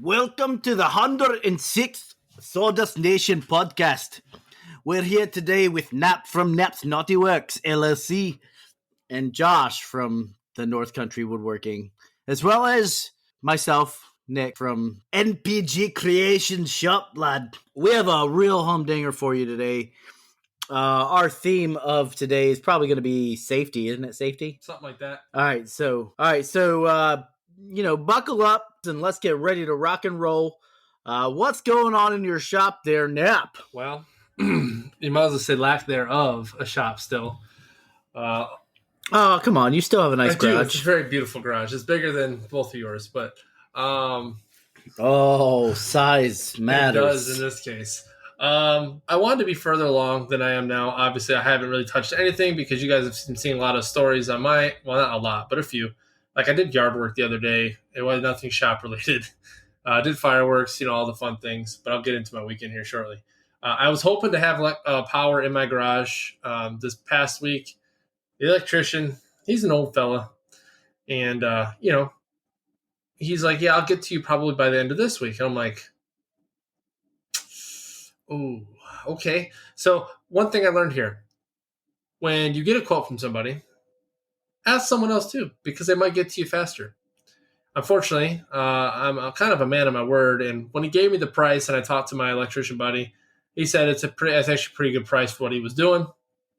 Welcome to the 106th Sawdust Nation podcast. We're here today with Nap from Nap's Naughty Works, LLC, and Josh from the North Country Woodworking, as well as myself, Nick, from NPG Creation Shop, lad. We have a real humdinger for you today. Our theme of today is probably going to be safety, isn't it? Safety? Something like that. All right, so buckle up and let's get ready to rock and roll. What's going on in your shop there, Nap? Well, you might as well say lack thereof a shop still. Oh, come on. You still have a nice garage. It's a very beautiful garage. It's bigger than both of yours, but size matters. It does in this case. I wanted to be further along than I am now. Obviously, I haven't really touched anything because you guys have been seeing a lot of stories on not a lot, but a few. Like I did yard work the other day. It was nothing shop related. I did fireworks, all the fun things, but I'll get into my weekend here shortly. I was hoping to have power in my garage this past week. The electrician, he's an old fella, and he's like, "Yeah, I'll get to you probably by the end of this week." And I'm like, "Oh, okay." So one thing I learned here: when you get a quote from somebody, ask someone else too, because they might get to you faster. Unfortunately, I'm kind of a man of my word, and when he gave me the price and I talked to my electrician buddy, he said it's actually a pretty good price for what he was doing.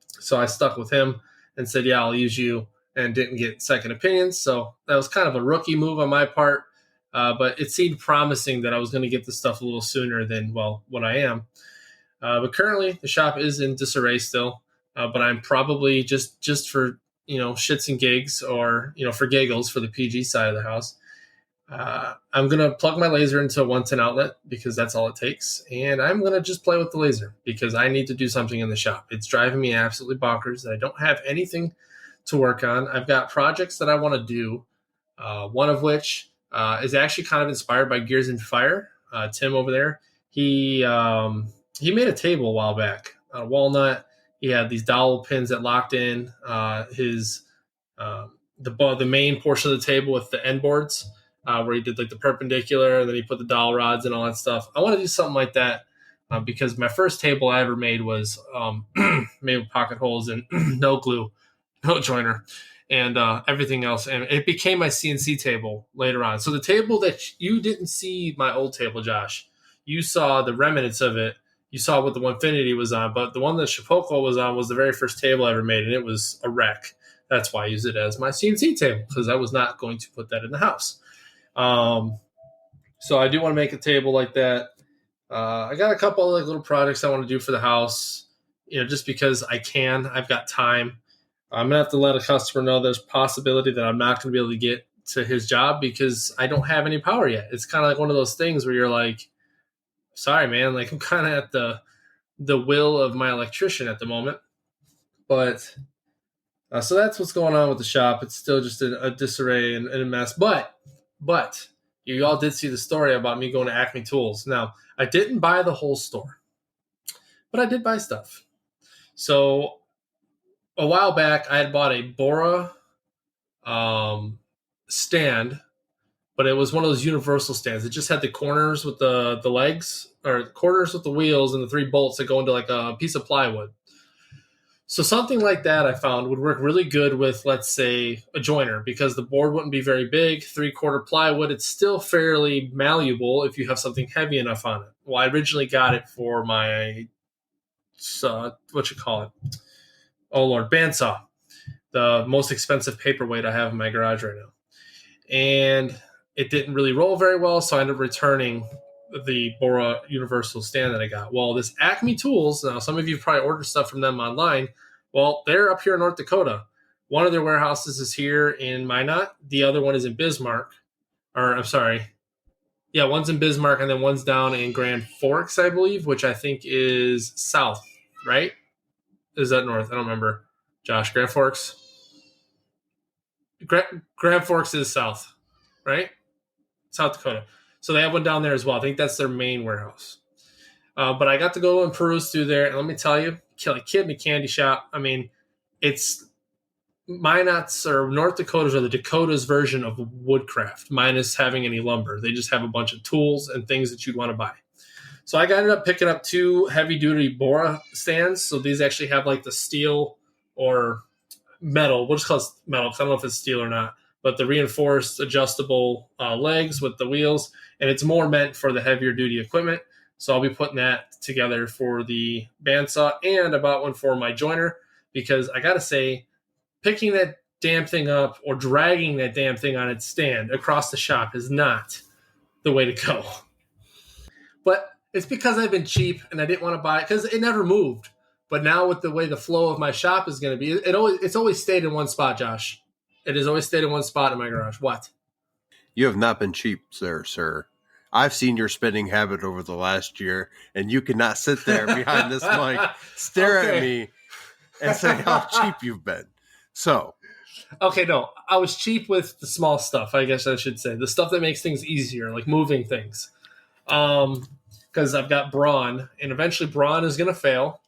So I stuck with him and said, "Yeah, I'll use you," and didn't get second opinions. So that was kind of a rookie move on my part, but it seemed promising that I was going to get this stuff a little sooner than, what I am. But currently, the shop is in disarray still, but I'm probably just for shits and gigs, or for giggles, for the PG side of the house, I'm going to plug my laser into a 110 outlet because that's all it takes. And I'm going to just play with the laser because I need to do something in the shop. It's driving me absolutely bonkers that I don't have anything to work on. I've got projects that I want to do, one of which is actually kind of inspired by Gears and Fire. Tim over there, he made a table a while back out of walnut. He had these dowel pins that locked in the main portion of the table with the end boards, where he did like the perpendicular, and then he put the dowel rods and all that stuff. I want to do something like that because my first table I ever made was made with pocket holes and no glue, no joiner, and everything else. And it became my CNC table later on. So the table that you didn't see, my old table, Josh, you saw the remnants of it. You saw what the Onefinity was on, but the one that Shapoko was on was the very first table I ever made, and it was a wreck. That's why I use it as my CNC table, because I was not going to put that in the house. So I do want to make a table like that. I got a couple of little projects I want to do for the house, just because I can. I've got time. I'm going to have to let a customer know there's a possibility that I'm not going to be able to get to his job because I don't have any power yet. It's kind of like one of those things where you're like, sorry, man, like I'm kind of at the will of my electrician at the moment. But so that's what's going on with the shop. It's still just a disarray and a mess. But you all did see the story about me going to Acme Tools. Now, I didn't buy the whole store, but I did buy stuff. So a while back, I had bought a Bora stand, but it was one of those universal stands. It just had the corners with the legs, or corners with the wheels, and the 3 bolts that go into like a piece of plywood. So something like that I found would work really good with, let's say, a joiner, because the board wouldn't be very big, 3/4 plywood. It's still fairly malleable if you have something heavy enough on it. Well, I originally got it for my, bandsaw, the most expensive paperweight I have in my garage right now. And it didn't really roll very well, so I ended up returning the Bora Universal stand that I got. Well, this Acme Tools, now some of you probably ordered stuff from them online. Well, they're up here in North Dakota. One of their warehouses is here in Minot. The other one is in Bismarck. One's in Bismarck, and then one's down in Grand Forks, I believe, which I think is south, right? Is that north? I don't remember. Josh, Grand Forks? Grand Forks is south, right? South Dakota. So they have one down there as well. I think that's their main warehouse. But I got to go and peruse through there. And let me tell you, like kid in a candy shop. I mean, it's Minot's or North Dakotas are the Dakota's version of woodcraft, minus having any lumber. They just have a bunch of tools and things that you'd want to buy. So I ended up picking up 2 heavy-duty Bora stands. So these actually have like the steel or metal. We'll just call it metal because I don't know if it's steel or not. But the reinforced adjustable legs with the wheels. And it's more meant for the heavier duty equipment. So I'll be putting that together for the bandsaw. And I bought one for my joiner because I got to say, picking that damn thing up or dragging that damn thing on its stand across the shop is not the way to go. But it's because I've been cheap and I didn't want to buy it because it never moved. But now with the way the flow of my shop is going to be, it's always stayed in one spot, Josh. It has always stayed in one spot in my garage. What? You have not been cheap, sir. I've seen your spending habit over the last year, and you cannot sit there behind this mic, stare at me, and say how cheap you've been. So. Okay, no. I was cheap with the small stuff, I guess I should say. The stuff that makes things easier, like moving things. Because I've got brawn, and eventually brawn is going to fail.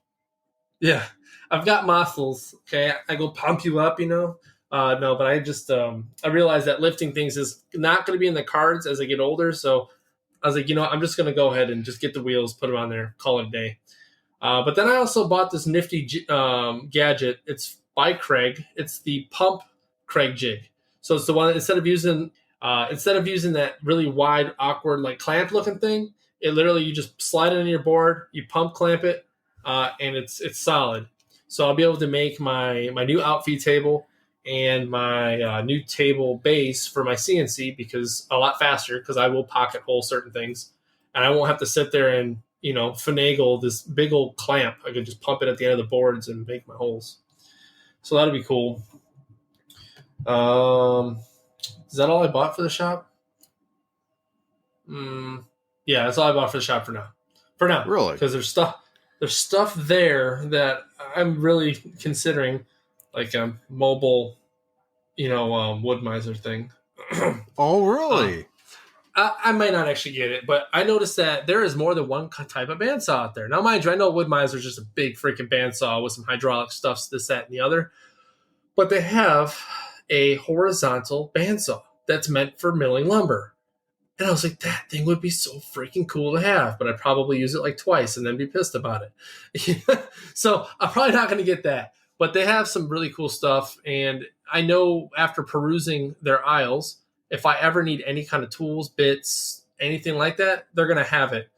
Yeah, I've got muscles. Okay, I go pump you up, no, but I just I realized that lifting things is not going to be in the cards as I get older. So I was like, I'm just going to go ahead and just get the wheels, put them on there, call it a day. But then I also bought this nifty gadget. It's by Craig. It's the pump Craig jig. So it's the one that instead of using that really wide, awkward, like clamp looking thing, it literally you just slide it into your board, you pump clamp it. And it's solid. So I'll be able to make my new outfeed table and my new table base for my CNC because a lot faster because I will pocket hole certain things. And I won't have to sit there and, finagle this big old clamp. I can just pump it at the end of the boards and make my holes. So that'll be cool. Is that all I bought for the shop? Yeah, that's all I bought for the shop for now. Really? Because there's stuff there that I'm really considering, like a mobile, wood miser thing. Oh, really? I might not actually get it, but I noticed that there is more than one type of bandsaw out there. Now, mind you, I know wood miser is just a big freaking bandsaw with some hydraulic stuff, this, that, and the other. But they have a horizontal bandsaw that's meant for milling lumber. And I was like, that thing would be so freaking cool to have, but I'd probably use it like twice and then be pissed about it. So I'm probably not going to get that, but they have some really cool stuff. And I know after perusing their aisles, if I ever need any kind of tools, bits, anything like that, they're going to have it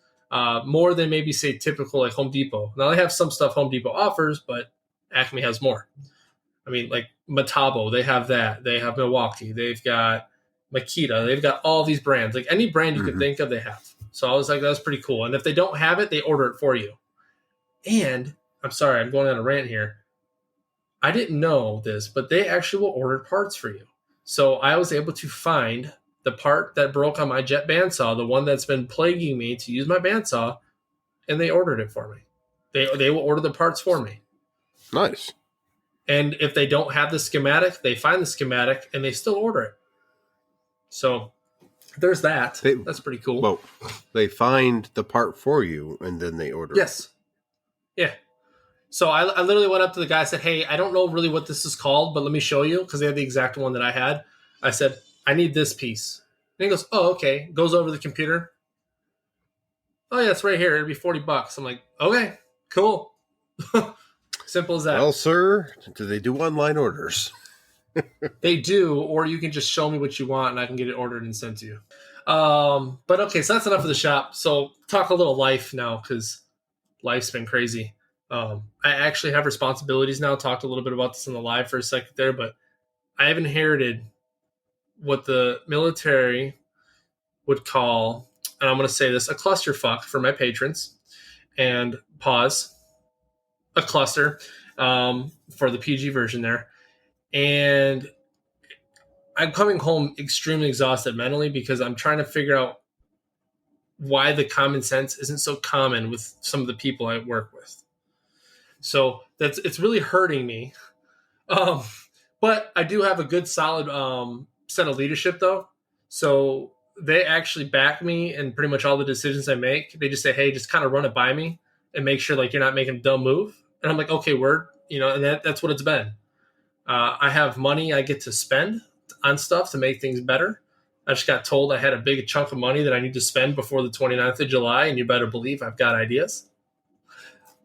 more than maybe say typical like Home Depot. Now they have some stuff Home Depot offers, but Acme has more. I mean, like Metabo, they have that. They have Milwaukee. They've got Makita. They've got all these brands. Like any brand you could think of, they have. So I was like, that's pretty cool. And if they don't have it, they order it for you. And I'm sorry, I'm going on a rant here. I didn't know this, but they actually will order parts for you. So I was able to find the part that broke on my jet bandsaw, the one that's been plaguing me to use my bandsaw, and they ordered it for me. They will order the parts for me. Nice. And if they don't have the schematic, they find the schematic and they still order it. So there's that. That's pretty cool. Well, they find the part for you and then they order Yes. Yeah. So I literally went up to the guy and said, hey, I don't know really what this is called, but let me show you because they had the exact one that I had. I said, I need this piece. And he goes, oh, okay. Goes over to the computer. Oh, yeah, it's right here. It'd be $40. I'm like, okay, cool. Simple as that. Well, sir, do they do online orders? They do, or you can just show me what you want and I can get it ordered and sent to you. But okay, so that's enough of the shop. So talk a little life now because life's been crazy. I actually have responsibilities now. Talked a little bit about this in the live for a second there, but I have inherited what the military would call, and I'm going to say this, a clusterfuck for my patrons. And pause. A cluster for the PG version there. And I'm coming home extremely exhausted mentally because I'm trying to figure out why the common sense isn't so common with some of the people I work with. So it's really hurting me. But I do have a good solid set of leadership though. So they actually back me in pretty much all the decisions I make. They just say, hey, just kind of run it by me and make sure like you're not making a dumb move. And I'm like, okay, word, and that's what it's been. I have money I get to spend on stuff to make things better. I just got told I had a big chunk of money that I need to spend before the 29th of July, and you better believe I've got ideas.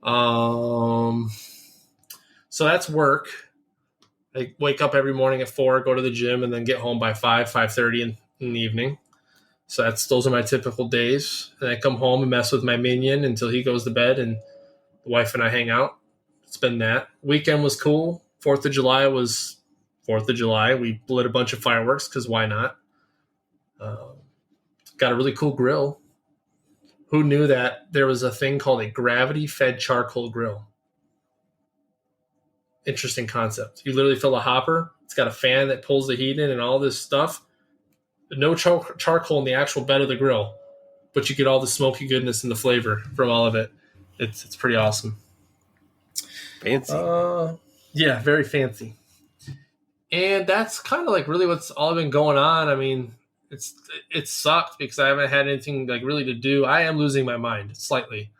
So that's work. I wake up every morning at 4, go to the gym, and then get home by 5:30 in the evening. So those are my typical days. And I come home and mess with my minion until he goes to bed, and the wife and I hang out. It's been that. Weekend was cool. 4th of July was 4th of July. We lit a bunch of fireworks because why not? Got a really cool grill. Who knew that there was a thing called a gravity-fed charcoal grill? Interesting concept. You literally fill a hopper. It's got a fan that pulls the heat in and all this stuff. No charcoal in the actual bed of the grill, but you get all the smoky goodness and the flavor from all of it. It's pretty awesome. Fancy. Yeah, very fancy. And that's kind of like really what's all been going on. I mean, it sucked because I haven't had anything like really to do. I am losing my mind slightly.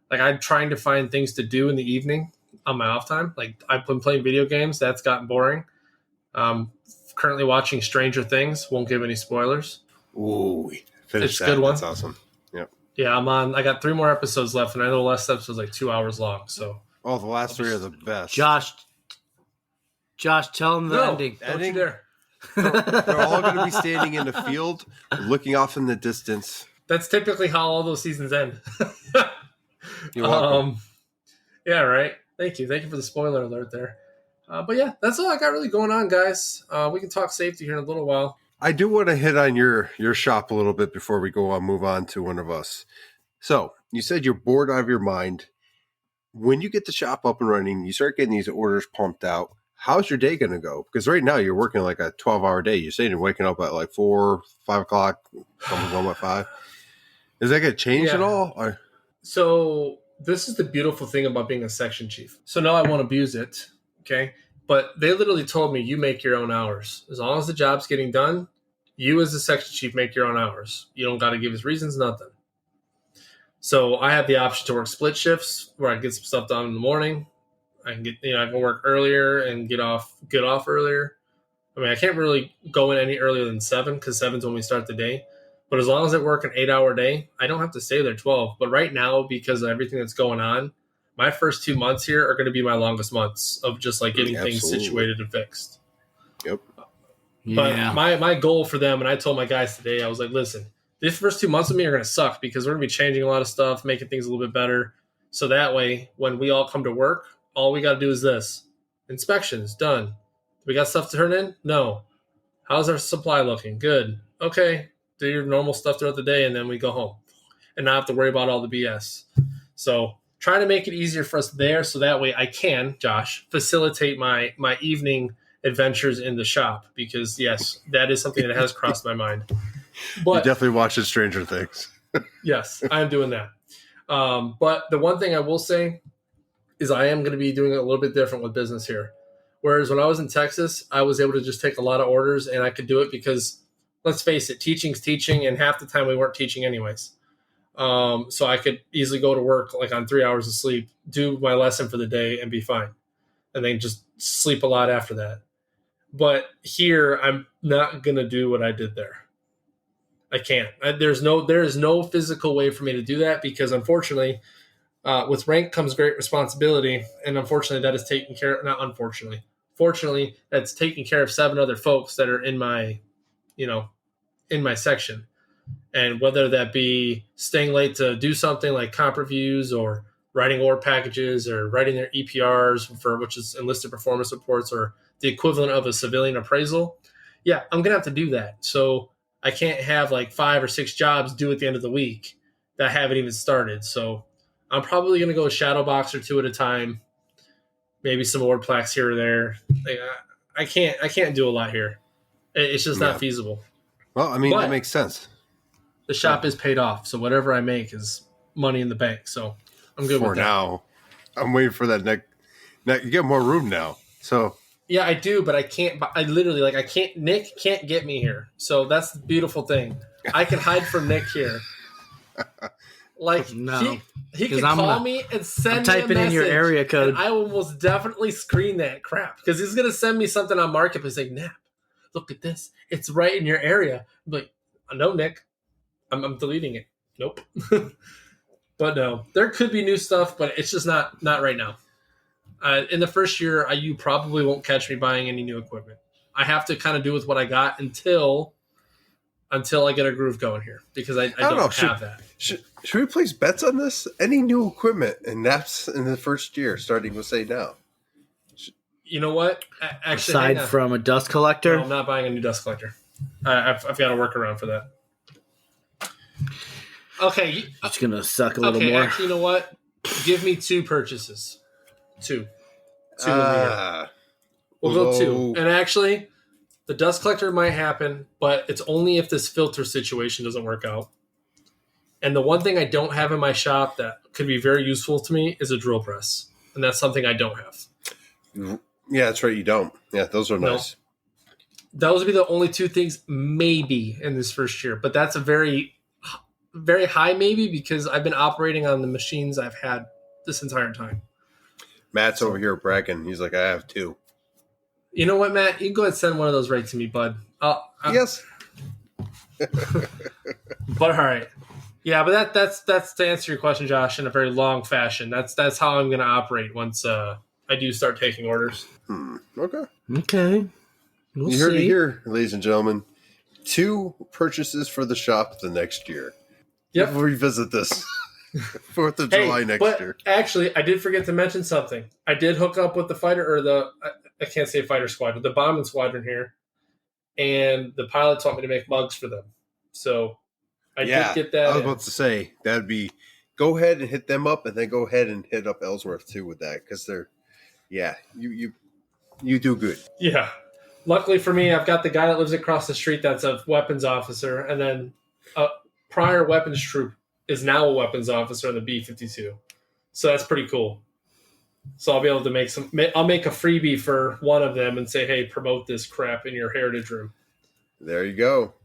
Like I'm trying to find things to do in the evening on my off time. Like I've been playing video games. That's gotten boring. Currently watching Stranger Things. Won't give any spoilers. Ooh, finish that. Good one. That's awesome. Yep. Yeah, I got 3 more episodes left, and I know the last episode was like 2 hours long. So. Oh, the last 3 are the best. Josh, tell them the ending. Don't you dare. They're all going to be standing in the field, looking off in the distance. That's typically how all those seasons end. You're welcome. Yeah, right. Thank you for the spoiler alert there. But yeah, that's all I got really going on, guys. We can talk safety here in a little while. I do want to hit on your shop a little bit before we move on to one of us. So you said you're bored out of your mind. When you get the shop up and running, you start getting these orders pumped out. How's your day going to go? Because right now you're working like a 12-hour day. You're saying you're waking up at like 4, 5 o'clock, coming home at 5. Is that going to change at all? Or? So this is the beautiful thing about being a section chief. So no, I won't abuse it. Okay. But they literally told me you make your own hours. As long as the job's getting done, you as the section chief make your own hours. You don't got to give us reasons, nothing. So I have the option to work split shifts where I get some stuff done in the morning. I can I can work earlier and get off earlier. I mean, I can't really go in any earlier than 7 because 7's when we start the day. But as long as I work an 8-hour day, I don't have to stay there 12. But right now, because of everything that's going on, my first 2 months here are going to be my longest months of just like getting things situated and fixed. Yep. But my goal for them, and I told my guys today, I was like, listen, these first 2 months of me are going to suck because we're going to be changing a lot of stuff, making things a little bit better. So that way, when we all come to work, all we got to do is this. Inspections, done. We got stuff to turn in? No. How's our supply looking? Good. Okay. Do your normal stuff throughout the day, and then we go home and not have to worry about all the BS. So trying to make it easier for us there so that way I can, Josh, facilitate my evening adventures in the shop because, yes, that is something that has crossed my mind. But you definitely watching Stranger Things. Yes, I am doing that. But the one thing I will say is I am going to be doing it a little bit different with business here. Whereas when I was in Texas, I was able to just take a lot of orders and I could do it because, let's face it, teaching's teaching, and half the time we weren't teaching anyways. So I could easily go to work like on 3 hours of sleep, do my lesson for the day, and be fine. And then just sleep a lot after that. But here, I'm not going to do what I did there. I can't. There is no physical way for me to do that because, unfortunately, with rank comes great responsibility, and unfortunately, that is taken care of. Not unfortunately, fortunately, that's taking care of 7 other folks that are in my section, and whether that be staying late to do something like comp reviews, or writing order packages, or writing their EPRs which is enlisted performance reports, or the equivalent of a civilian appraisal. Yeah, I'm gonna have to do that. So I can't have like 5 or 6 jobs due at the end of the week that haven't even started. So I'm probably going to go a shadow box or 2 at a time, maybe some award plaques here or there. Like, I can't do a lot here. It's just not feasible. Well, I mean, that makes sense. The shop is paid off, so whatever I make is money in the bank. So I'm good with that. For now. I'm waiting for that next. You get more room now. So yeah, I do, but I can't. I literally I can't. Nick can't get me here. So that's the beautiful thing. I can hide from Nick here. Like no. He can 'Cause call me and send I'm me typing a message, in your area code. and I will most definitely screen that crap because he's gonna send me something on Marketplace like, Nap, look at this. It's right in your area. I'm like, no, Nick, I'm deleting it. Nope. But no, there could be new stuff, but it's just not right now. In the first year, you probably won't catch me buying any new equipment. I have to kind of do with what I got until I get a groove going here because I don't have that. Should we place bets on this? Any new equipment and naps in the first year, starting with say now? You know what? Actually, aside from a dust collector, no, I'm not buying a new dust collector. I've got a workaround for that. Okay, it's gonna suck a little okay, more. Actually, you know what? Give me 2 purchases. 2 in the year. We'll go 2. And actually, the dust collector might happen, but it's only if this filter situation doesn't work out. And the one thing I don't have in my shop that could be very useful to me is a drill press. And that's something I don't have. Yeah, that's right. You don't. Yeah, those are nice. Those would be the only 2 things maybe in this first year. But that's a very, very high maybe because I've been operating on the machines I've had this entire time. Matt's over here bragging. He's like, I have 2. You know what, Matt? You can go ahead and send one of those right to me, bud. Yes. But all right. Yeah, but that's to answer your question, Josh, in a very long fashion. That's how I'm going to operate once I do start taking orders. Okay. We'll you heard see. it here, ladies and gentlemen. 2 purchases for the shop the next year. Yep. We'll revisit this 4th of July next year. Actually, I did forget to mention something. I did hook up with the fighter or I can't say fighter squadron, the bombing squadron here, and the pilot taught me to make mugs for them. So I did get that. I was about to say that'd be go ahead and hit them up, and then go ahead and hit up Ellsworth too with that because they're you do good. Yeah. Luckily for me, I've got the guy that lives across the street that's a weapons officer, and then a prior weapons troop is now a weapons officer in the B-52. So that's pretty cool. So I'll be able to I'll make a freebie for one of them and say, hey, promote this crap in your heritage room. There you go.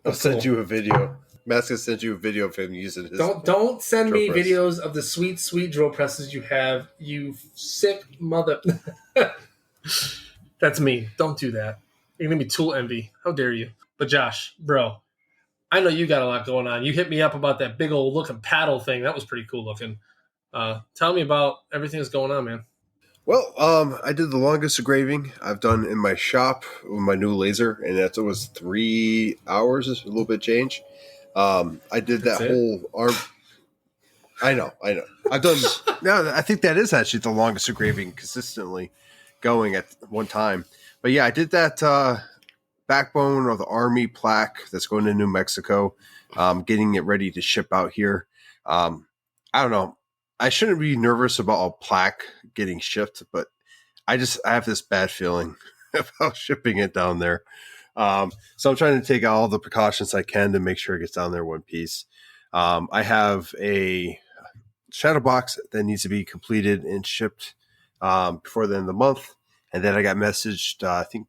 I'll send you a video. Matt's going to send you a video of him using his. Don't send me press. videos of the sweet, sweet drill presses you have, you sick mother. That's me. Don't do that. You're going to be tool envy. How dare you? But Josh, bro, I know you got a lot going on. You hit me up about that big old looking paddle thing. That was pretty cool looking. Tell me about everything that's going on, man. Well, I did the longest engraving I've done in my shop with my new laser, and it was 3 hours, a little bit change. I did that whole arm. I know. I've done. No, I think that is actually the longest engraving consistently going at one time. But yeah, I did that backbone of the Army plaque that's going to New Mexico, getting it ready to ship out here. I don't know. I shouldn't be nervous about a plaque getting shipped, but I have this bad feeling about shipping it down there. So I'm trying to take all the precautions I can to make sure it gets down there one piece. I have a shadow box that needs to be completed and shipped before the end of the month. And then I got messaged, I think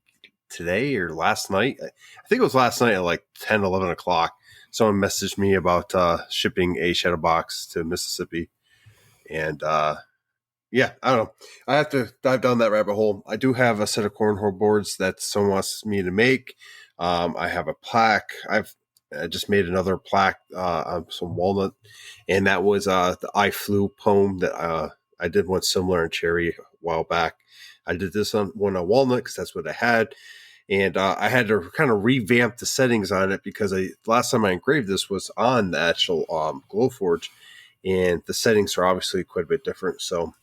today or last night. I think it was last night at like 10, 11 o'clock. Someone messaged me about shipping a shadow box to Mississippi. And yeah, I don't know. I have to dive down that rabbit hole. I do have a set of cornhole boards that someone wants me to make. I have a plaque. I just made another plaque on some walnut, and that was the I Flew poem that I did one similar in cherry a while back. I did this one on walnut because that's what I had, and I had to kind of revamp the settings on it because last time I engraved this was on the actual Glowforge, and the settings are obviously quite a bit different. So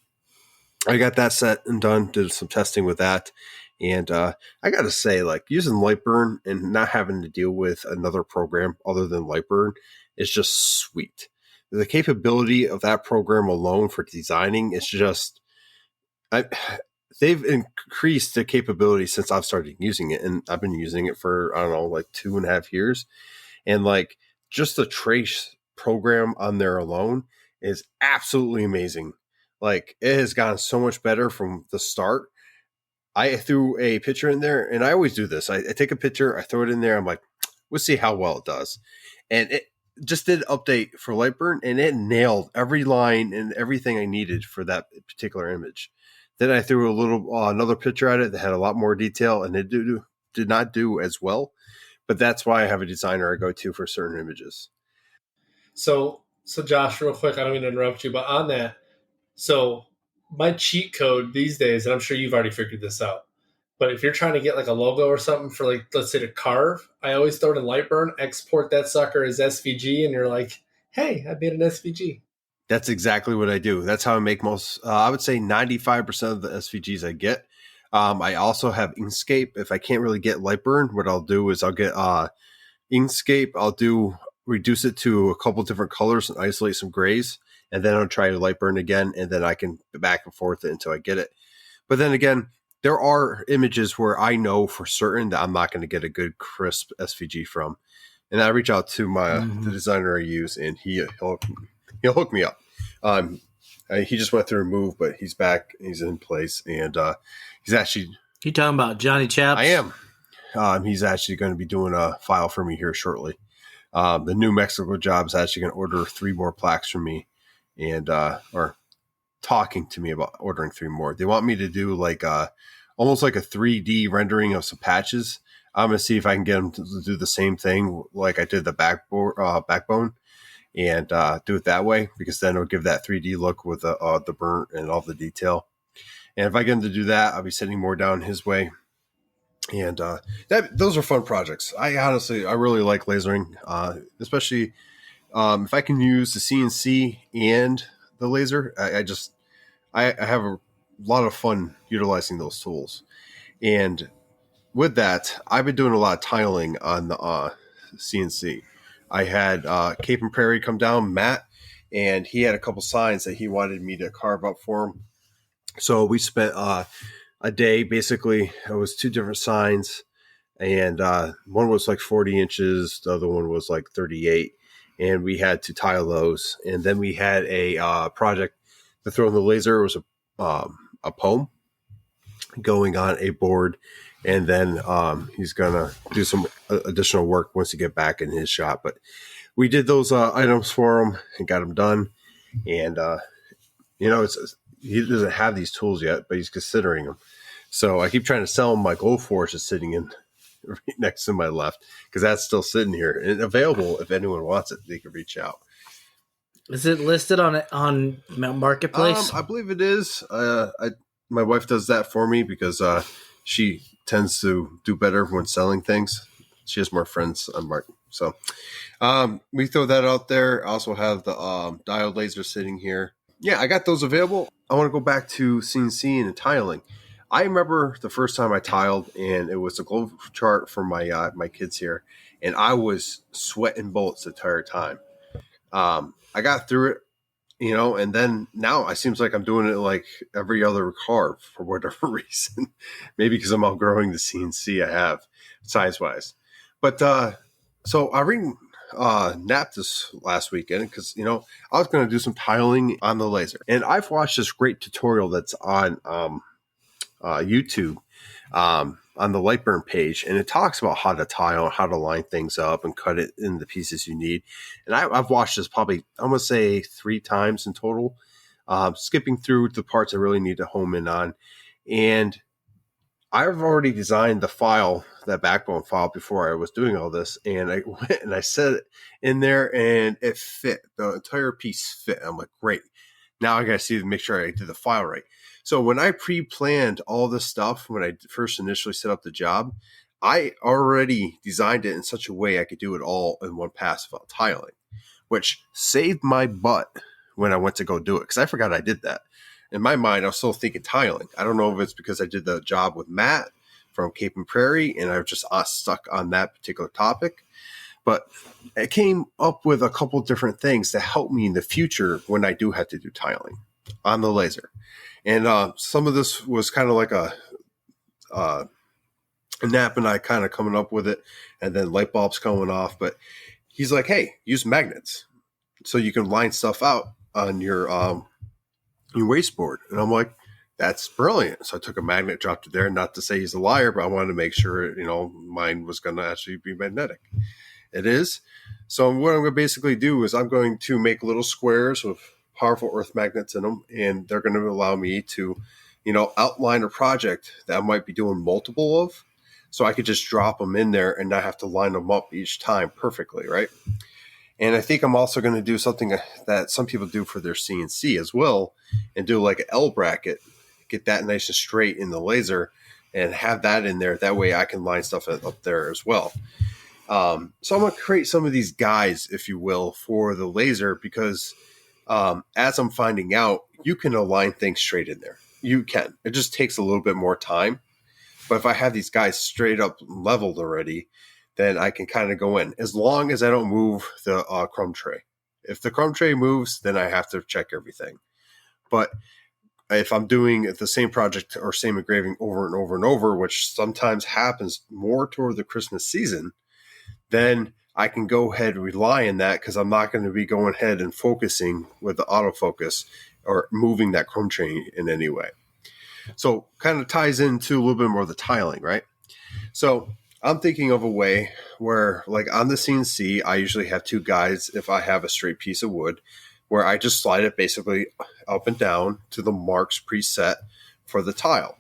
I got that set and done, did some testing with that. And I got to say, like, using Lightburn and not having to deal with another program other than Lightburn is just sweet. The capability of that program alone for designing is just, they've increased the capability since I've started using it. And I've been using it for, I don't know, like 2.5 years. And like just the trace program on there alone is absolutely amazing. Like, it has gotten so much better from the start. I threw a picture in there, and I always do this. I take a picture, I throw it in there. I'm like, we'll see how well it does. And just did an update for Lightburn, and it nailed every line and everything I needed for that particular image. Then I threw a little another picture at it that had a lot more detail, and it did not do as well. But that's why I have a designer I go to for certain images. So Josh, real quick, I don't mean to interrupt you, but on that, so my cheat code these days, and I'm sure you've already figured this out, but if you're trying to get like a logo or something for like, let's say to carve, I always throw it in Lightburn, export that sucker as SVG, and you're like, hey, I made an SVG. That's exactly what I do. That's how I make most, I would say 95% of the SVGs I get. I also have Inkscape. If I can't really get Lightburn, what I'll do is I'll get Inkscape. I'll reduce it to a couple different colors and isolate some grays. And then I'll try Lightburn again. And then I can back and forth it until I get it. But then again, there are images where I know for certain that I'm not going to get a good crisp SVG from. And I reach out to the designer I use, and he'll hook me up. He just went through a move, but he's back. He's in place, and he's actually. You talking about Johnny Chaps? I am. He's actually going to be doing a file for me here shortly. The New Mexico job is actually going to order 3 more plaques from me, and or talking to me about ordering 3 more. They want me to do like almost like a 3D rendering of some patches. I'm going to see if I can get them to do the same thing like I did the backbone. And do it that way, because then it'll give that 3D look with the burnt and all the detail. And if I get him to do that, I'll be sending more down his way. And those are fun projects. I really like lasering, especially if I can use the CNC and the laser. I have a lot of fun utilizing those tools. And with that, I've been doing a lot of tiling on the CNC. I had Cape Prairie come down, Matt, and he had a couple signs that he wanted me to carve up for him. So we spent a day, basically. It was 2 different signs, and one was like 40 inches. The other one was like 38, and we had to tile those. And then we had a project to throw in the laser. It was a poem going on a board. And then he's going to do some additional work once he get back in his shop. But we did those items for him and got them done. And, he doesn't have these tools yet, but he's considering them. So I keep trying to sell him my Glowforge is sitting in right next to my left, because that's still sitting here and available. If anyone wants it, they can reach out. Is it listed on Marketplace? I believe it is. My wife does that for me because she tends to do better when selling things. She has more friends on Market. So we throw that out there. I also have the diode laser sitting here. Yeah, I got those available. I want to go back to CNC and tiling. I remember the first time I tiled, and it was a glow chart for my kids here, and I was sweating bullets the entire time. I got through it, and then now it seems like I'm doing it like every other car for whatever reason. Maybe because I'm outgrowing the CNC I have size-wise. But so I napped this last weekend because, I was going to do some tiling on the laser. And I've watched this great tutorial that's on YouTube on the Lightburn page, and it talks about how to tile, how to line things up and cut it in the pieces you need. And I've watched this probably, I'm going to say 3 times in total, skipping through the parts I really need to home in on. And I've already designed the file, that backbone file, before I was doing all this. And I went and I set it in there, and it fit. The entire piece fit. I'm like, great. Now I got to make sure I did the file right. So when I pre-planned all this stuff, when I first initially set up the job, I already designed it in such a way I could do it all in one pass without tiling, which saved my butt when I went to go do it, because I forgot I did that. In my mind, I was still thinking tiling. I don't know if it's because I did the job with Matt from Cape and Prairie, and I was just stuck on that particular topic. But I came up with a couple different things to help me in the future when I do have to do tiling on the laser. And some of this was kind of like a Nap and I kind of coming up with it, and then light bulbs going off. But he's like, hey, use magnets so you can line stuff out on your wasteboard. And I'm like, that's brilliant. So I took a magnet, dropped it there. Not to say he's a liar, but I wanted to make sure, mine was going to actually be magnetic. it is. So what I'm going to basically do is I'm going to make little squares with powerful earth magnets in them, and they're going to allow me to, outline a project that I might be doing multiple of. So I could just drop them in there and not have to line them up each time perfectly, right? And I think I'm also going to do something that some people do for their CNC as well, and do like an L bracket, get that nice and straight in the laser, and have that in there. That way I can line stuff up there as well. So I'm going to create some of these guides, if you will, for the laser, because as I'm finding out, you can align things straight in there. You can. It just takes a little bit more time. But if I have these guys straight up leveled already, then I can kind of go in, as long as I don't move the crumb tray. If the crumb tray moves, then I have to check everything. But if I'm doing the same project or same engraving over and over and over, which sometimes happens more toward the Christmas season, then I can go ahead and rely on that, because I'm not going to be going ahead and focusing with the autofocus or moving that crumb tray in any way. So kind of ties into a little bit more of the tiling, right? So I'm thinking of a way where, like on the CNC, I usually have two guides if I have a straight piece of wood, where I just slide it basically up and down to the marks preset for the tile.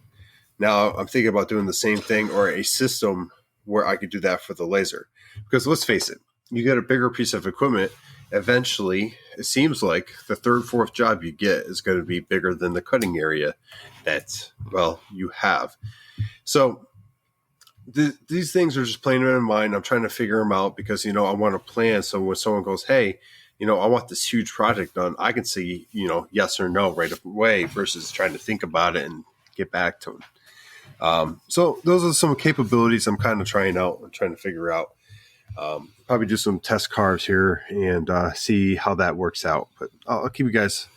Now I'm thinking about doing the same thing, or a system where I could do that for the laser. Because let's face it, you get a bigger piece of equipment, eventually it seems like the third, fourth job you get is going to be bigger than the cutting area that, well, you have. So these things are just playing in my mind. I'm trying to figure them out because, I want to plan. So when someone goes, hey, I want this huge project done, I can see, yes or no right away, versus trying to think about it and get back to them. So those are some capabilities I'm kind of trying out and trying to figure out. Probably do some test carves here and see how that works out. But I'll keep you guys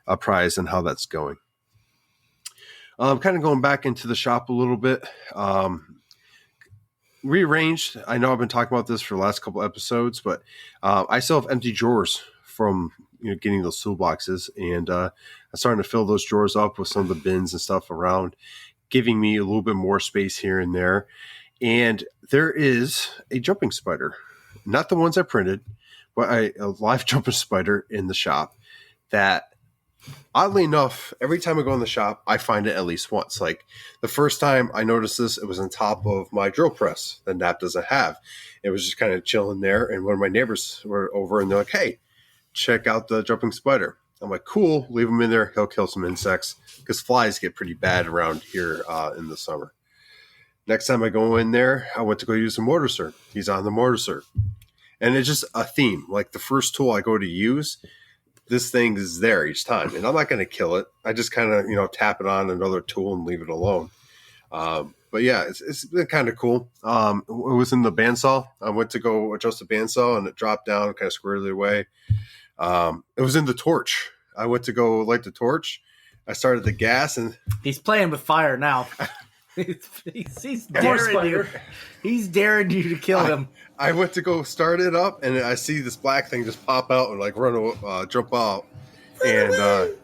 apprised on how that's going. Kind of going back into the shop a little bit. Rearranged. I know I've been talking about this for the last couple episodes, but I still have empty drawers from getting those toolboxes, and I'm starting to fill those drawers up with some of the bins and stuff around, giving me a little bit more space here and there. And there is a jumping spider, not the ones I printed, but a live jumping spider in the shop that, oddly enough, every time I go in the shop, I find it at least once. Like the first time I noticed this, it was on top of my drill press that Nap doesn't have. It was just kind of chilling there. And one of my neighbors were over and they're like, hey, check out the jumping spider. I'm like, cool, leave him in there. He'll kill some insects, because flies get pretty bad around here in the summer. Next time I go in there, I went to go use the mortar serve. He's on the mortar serve. And it's just a theme. Like the first tool I go to use, this thing is there each time. And I'm not going to kill it. I just kind of, tap it on another tool and leave it alone. But yeah, it's been kind of cool. It was in the bandsaw. I went to go adjust the bandsaw and it dropped down kind of squarely away. It was in the torch. I went to go light the torch. I started the gas and... He's playing with fire now. He's daring you. He's daring you to kill him. I went to go start it up, and I see this black thing just pop out and like jump out, and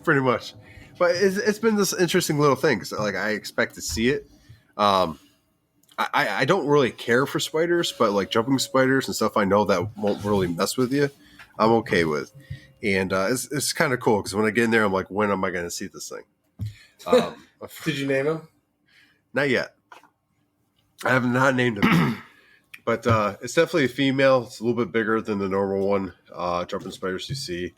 pretty much. But it's been this interesting little thing. So, like, I expect to see it. I don't really care for spiders, but like jumping spiders and stuff, I know that won't really mess with you. I'm okay with, and it's kind of cool because when I get in there, I'm like, when am I going to see this thing? Did you name him? Not yet. I have not named him. But it's definitely a female. It's a little bit bigger than the normal one, jumping spiders you see.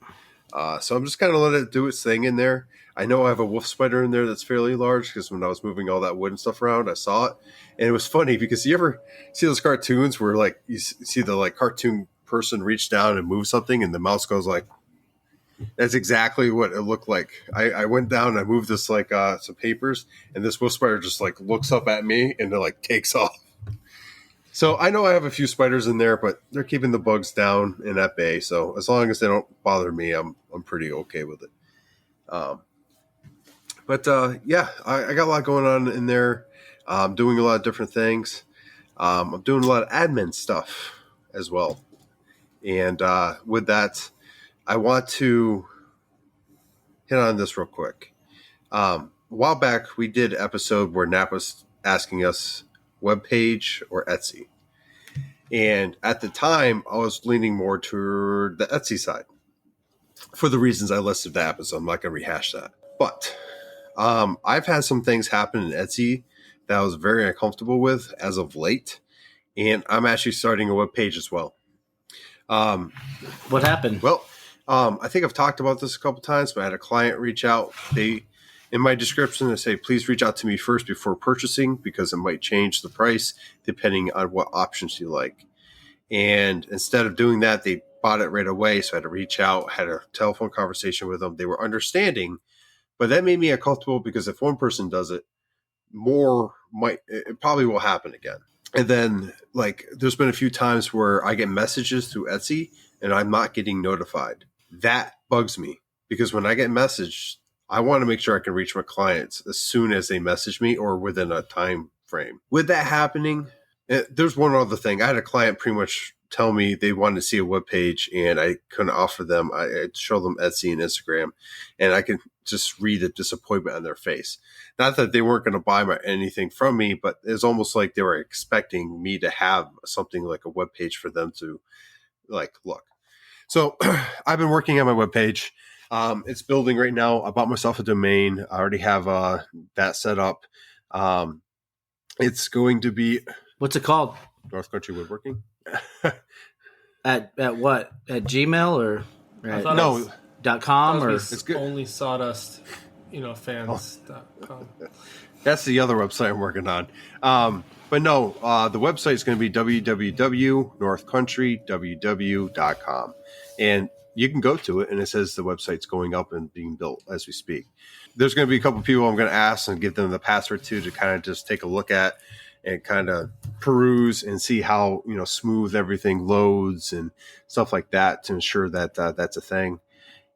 So I'm just kind of letting it do its thing in there. I know I have a wolf spider in there that's fairly large, because when I was moving all that wood and stuff around, I saw it. And it was funny because you ever see those cartoons where like you see the like cartoon person reach down and move something and the mouse goes like, that's exactly what it looked like. I went down and I moved this like some papers, and this wolf spider just like looks up at me and it like takes off. So I know I have a few spiders in there, but they're keeping the bugs down and at bay. So as long as they don't bother me, I'm pretty okay with it. Yeah, I got a lot going on in there. I'm doing a lot of different things. I'm doing a lot of admin stuff as well. And with that, I want to hit on this real quick. A while back, we did an episode where Nap was asking us webpage or Etsy. And at the time, I was leaning more toward the Etsy side for the reasons I listed that, so I'm not going to rehash that. But I've had some things happen in Etsy that I was very uncomfortable with as of late, and I'm actually starting a web page as well. What happened? Well, I think I've talked about this a couple times, but I had a client reach out. In my description, they say, please reach out to me first before purchasing because it might change the price depending on what options you like. And instead of doing that, they bought it right away. So I had to reach out, had a telephone conversation with them. They were understanding, but that made me uncomfortable because if one person does it, it probably will happen again. And then there's been a few times where I get messages through Etsy and I'm not getting notified. That bugs me because when I get messaged, I want to make sure I can reach my clients as soon as they message me or within a time frame. With that happening, there's one other thing. I had a client pretty much tell me they wanted to see a web page and I couldn't offer them. I show them Etsy and Instagram and I can just read the disappointment on their face. Not that they weren't going to buy anything from me, but it's almost like they were expecting me to have something like a web page for them to look. So I've been working on my web page. It's building right now. I bought myself a domain. I already have that set up. It's going to be... What's it called? North Country Woodworking. At what? At Gmail or no .com or it's good. Only Sawdust, fans.com. That's the other website I'm working on. But no, the website is going to be www.northcountryww.com. And you can go to it, and it says the website's going up and being built as we speak. There's going to be a couple of people I'm going to ask and give them the password to kind of just take a look at and kind of peruse and see how, smooth everything loads and stuff like that to ensure that that's a thing.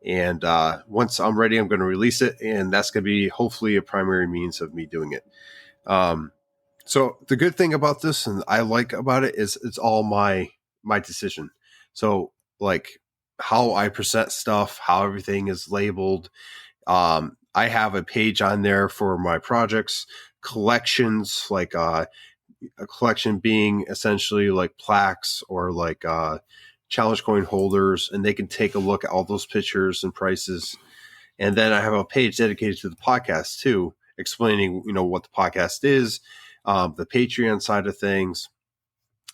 And once I'm ready, I'm going to release it, and that's going to be hopefully a primary means of me doing it. So the good thing about this and I like about it is it's all my decision. So how I present stuff, how everything is labeled. I have a page on there for my projects, collections, a collection being essentially like plaques or challenge coin holders, and they can take a look at all those pictures and prices. And then I have a page dedicated to the podcast too, explaining, what the podcast is, the Patreon side of things.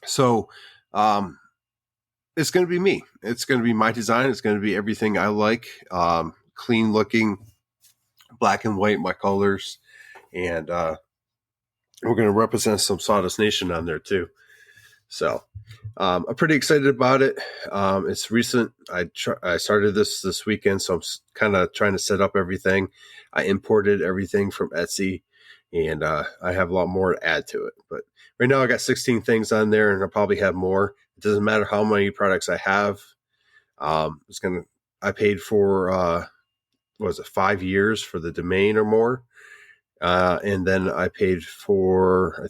So, it's going to be me. It's going to be my design. It's going to be everything I like, clean looking, black and white, my colors. And, we're going to represent some Sawdust Nation on there too. So, I'm pretty excited about it. It's recent. I started this weekend, so I'm kind of trying to set up everything. I imported everything from Etsy, and I have a lot more to add to it. But right now I got 16 things on there, and I'll probably have more. It doesn't matter how many products I have. I paid for 5 years for the domain or more, and then I paid for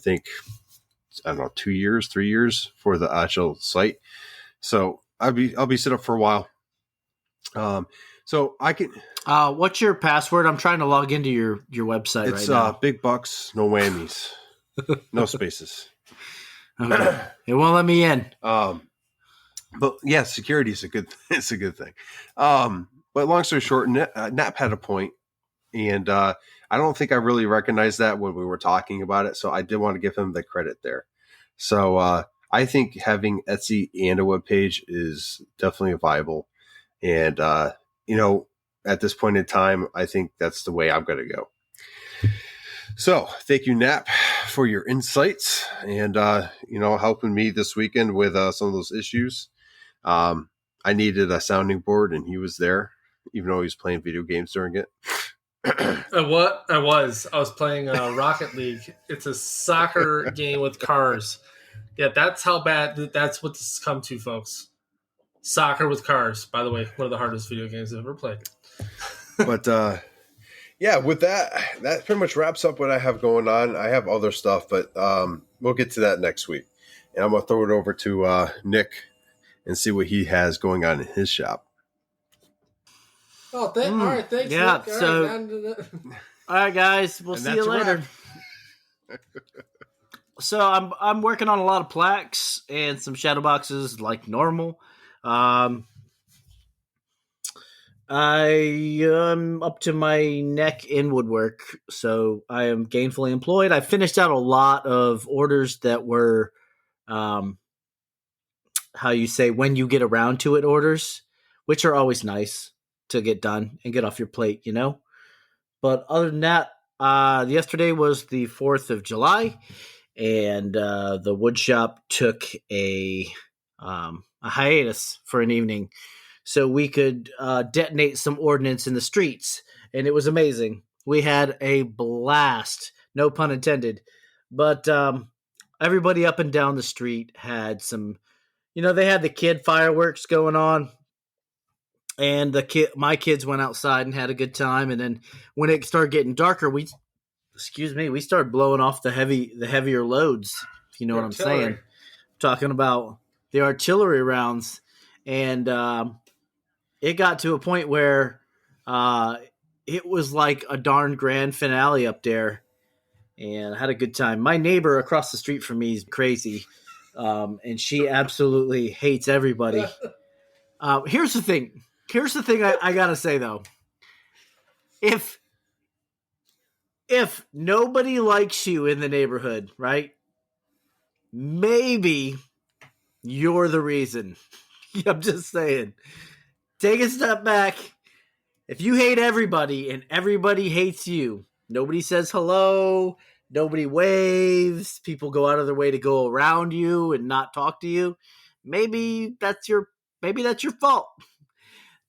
2 years, 3 years for the actual site. So I'll be set up for a while. So I can. What's your password? I'm trying to log into your website right now. It's big bucks, no whammies, no spaces. Okay. It won't let me in. But yeah, security is it's a good thing. But long story short, Nap had a point, and I don't think I really recognized that when we were talking about it. So I did want to give him the credit there. So I think having Etsy and a web page is definitely viable. And, at this point in time, I think that's the way I'm going to go. So thank you, Nap, for your insights and, helping me this weekend with some of those issues. I needed a sounding board, and he was there, even though he was playing video games during it. I was playing Rocket League. It's a soccer game with cars. Yeah, that's how bad. That's what this has come to, folks. Soccer with cars. By the way, one of the hardest video games I've ever played. But with that pretty much wraps up what I have going on. I have other stuff, but we'll get to that next week. And I'm gonna throw it over to Nick and see what he has going on in his shop. Oh, all right, thanks. Yeah, Nick. All right, guys, we'll see you later. So I'm working on a lot of plaques and some shadow boxes like normal. Um, I am up to my neck in woodwork, so I am gainfully employed. I finished out a lot of orders that were, um, how you say, when you get around to it orders, which are always nice to get done and get off your plate, you know? But other than that, yesterday was the 4th of July, and the wood shop took a hiatus for an evening so we could detonate some ordnance in the streets, and it was amazing. We had a blast, no pun intended. But everybody up and down the street had some, they had the kid fireworks going on, and my kids went outside and had a good time. And then when it started getting darker, we started blowing off the heavier loads. If you know what I'm saying? Talking about the artillery rounds, and it got to a point where it was like a darn grand finale up there, and I had a good time. My neighbor across the street from me is crazy, and she absolutely hates everybody. Here's the thing. I gotta say though, if nobody likes you in the neighborhood, right? Maybe you're the reason. I'm just saying. Take a step back. If you hate everybody and everybody hates you, nobody says hello, nobody waves, people go out of their way to go around you and not talk to you, maybe that's your fault.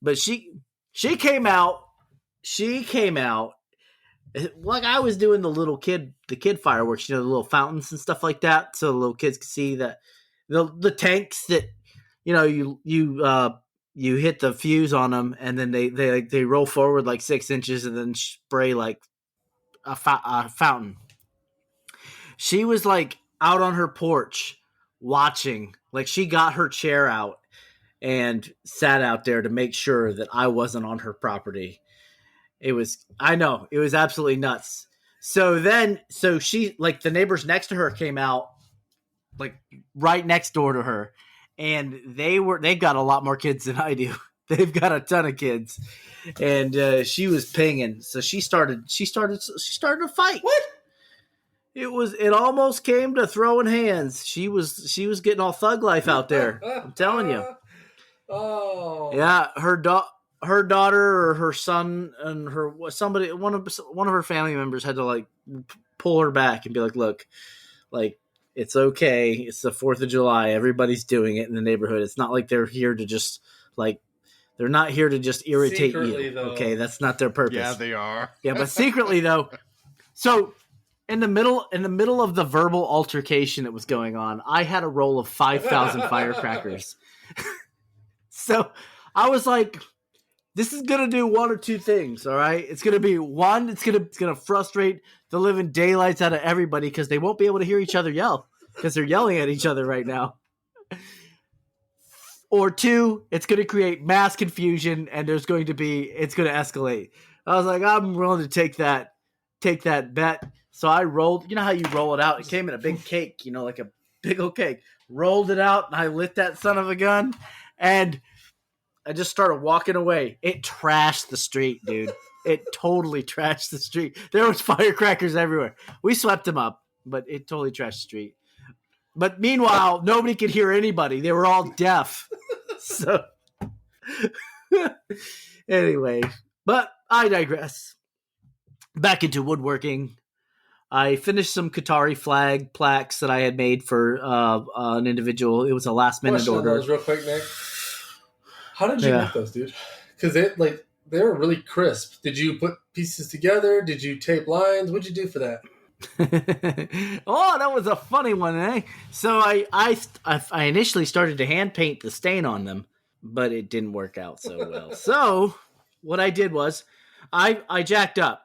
But she came out like I was doing the kid fireworks, the little fountains and stuff like that, so the little kids could see that the tanks that you hit the fuse on them, and then they roll forward like 6 inches and then spray like a fountain. She was like out on her porch watching, like she got her chair out and sat out there to make sure that I wasn't on her property. It was absolutely nuts. So she, like, the neighbors next to her came out, like right next door to her, and they've got a lot more kids than I do. They've got a ton of kids, and she was pinging. So she started a fight. What? It almost came to throwing hands. She was getting all thug life out there. I'm telling you. Oh. Yeah, her daughter or her son and one of her family members had to like pull her back and be like, "Look, like, it's okay. It's the 4th of July. Everybody's doing it in the neighborhood. It's not like they're here to just they're not here to just irritate Secretly, you. though. Okay, that's not their purpose." Yeah, they are. Yeah, but secretly though. So in the middle of the verbal altercation that was going on, I had a roll of 5,000 firecrackers. So I was like, this is gonna do one or two things. All right, it's gonna be one. It's gonna frustrate the living daylights out of everybody because they won't be able to hear each other yell because they're yelling at each other right now. Or two, it's gonna create mass confusion and it's gonna escalate. I was like, I'm willing to take that bet. So I rolled. You know how you roll it out? It came in a big cake. Like a big old cake. Rolled it out and I lit that son of a gun, and I just started walking away. It trashed the street, dude. It totally trashed the street. There was firecrackers everywhere. We swept them up, but it totally trashed the street. But meanwhile, nobody could hear anybody. They were all deaf. So anyway, but I digress. Back into woodworking. I finished some Qatari flag plaques that I had made for an individual. It was a last minute order. On those real quick, Nick. How did you make those, dude? Because they were really crisp. Did you put pieces together? Did you tape lines? What'd you do for that? Oh, that was a funny one, eh? So I initially started to hand paint the stain on them, but it didn't work out so well. So what I did was I jacked up.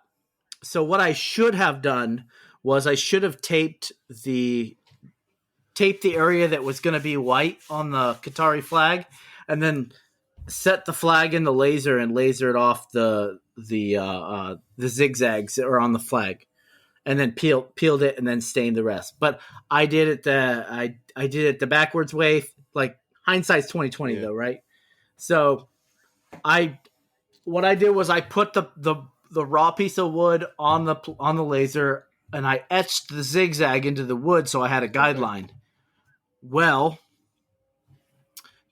So what I should have done was I should have taped the area that was going to be white on the Qatari flag, and then set the flag in the laser and laser it off the zigzags that are on the flag. and then peeled it and then stained the rest. But I did it I did it the backwards way. Like hindsight's 2020 though, right? So what I did was I put the raw piece of wood on the laser, and I etched the zigzag into the wood so I had a guideline. Well,